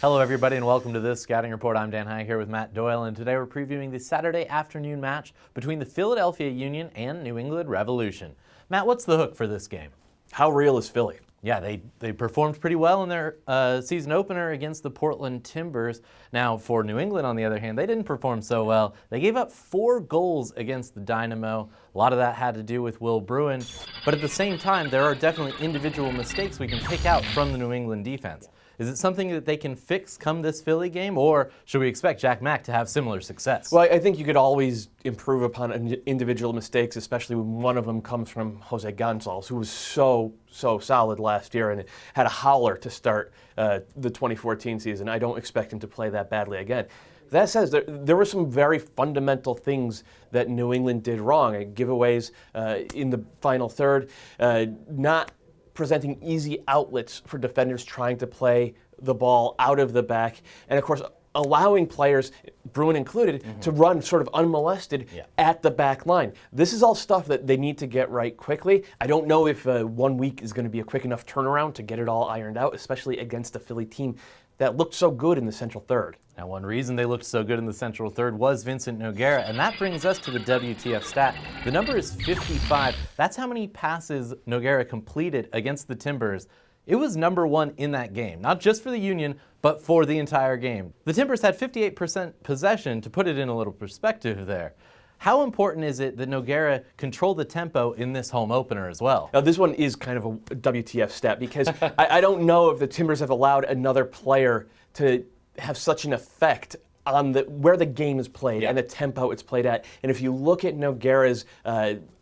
Hello everybody and welcome to this Scouting Report. I'm Dan Haiek here with Matt Doyle, and today we're previewing the Saturday afternoon match between the Philadelphia Union and New England Revolution. Matt, what's the hook for this game? How real is Philly? Yeah, they performed pretty well in their season opener against the Portland Timbers. Now, for New England, on the other hand, they didn't perform so well. They gave up 4 goals against the Dynamo. A lot of that had to do with Will Bruin. But at the same time, there are definitely individual mistakes we can pick out from the New England defense. Is it something that they can fix come this Philly game, or should we expect Jack Mack to have similar success? Well, I think you could always improve upon individual mistakes, especially when one of them comes from Jose Gonzalez, who was so solid last year and had a howler to start the 2014 season. I don't expect him to play that badly again. That says there were some very fundamental things that New England did wrong. Giveaways in the final third, not presenting easy outlets for defenders trying to play the ball out of the back, and of course allowing players, Bruin included, to run sort of unmolested at the back line. This is all stuff that they need to get right quickly. I don't know if 1 week is going to be a quick enough turnaround to get it all ironed out, especially against a Philly team that looked so good in the Central Third. Now, one reason they looked so good in the Central Third was Vincent Nogueira, and that brings us to the WTF stat. The number is 55. That's how many passes Nogueira completed against the Timbers. It was number 1 in that game, not just for the Union, but for the entire game. The Timbers had 58% possession, to put it in a little perspective there. How important is it that Nogueira control the tempo in this home opener as well? Now, this one is kind of a WTF stat because I don't know if the Timbers have allowed another player to have such an effect on where the game is played and the tempo it's played at. And if you look at Nogueira's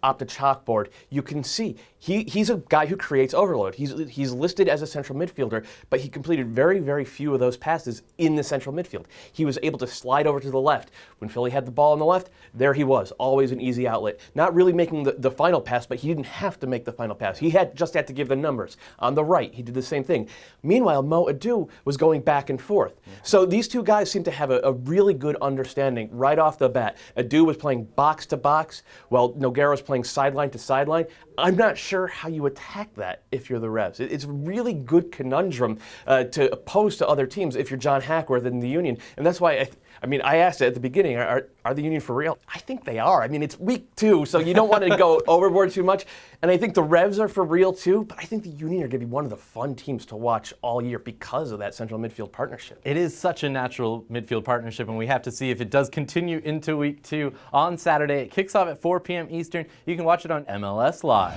off the chalkboard, you can see he's a guy who creates overload. He's listed as a central midfielder, but he completed very few of those passes in the central midfield. He was able to slide over to the left. When Philly had the ball on the left, there he was, always an easy outlet. Not really making the final pass, but he didn't have to make the final pass. He just had to give the numbers. On the right, he did the same thing. Meanwhile, Mo Adu was going back and forth. So these two guys seem to have a really good understanding right off the bat. Adu was playing box to box, while Nogueira was playing sideline to sideline. I'm not sure how you attack that if you're the Revs. It's a really good conundrum to oppose to other teams if you're John Hackworth in the Union. And that's why, I asked it at the beginning, are the Union for real? I think they are. It's week 2, so you don't want to go overboard too much. And I think the Revs are for real too, but I think the Union are going to be one of the fun teams to watch all year because of that central midfield partnership. It is such a natural midfield partnership, and we have to see if it does continue into week 2 on Saturday. It kicks off at 4 p.m. Eastern. You can watch it on MLS Live.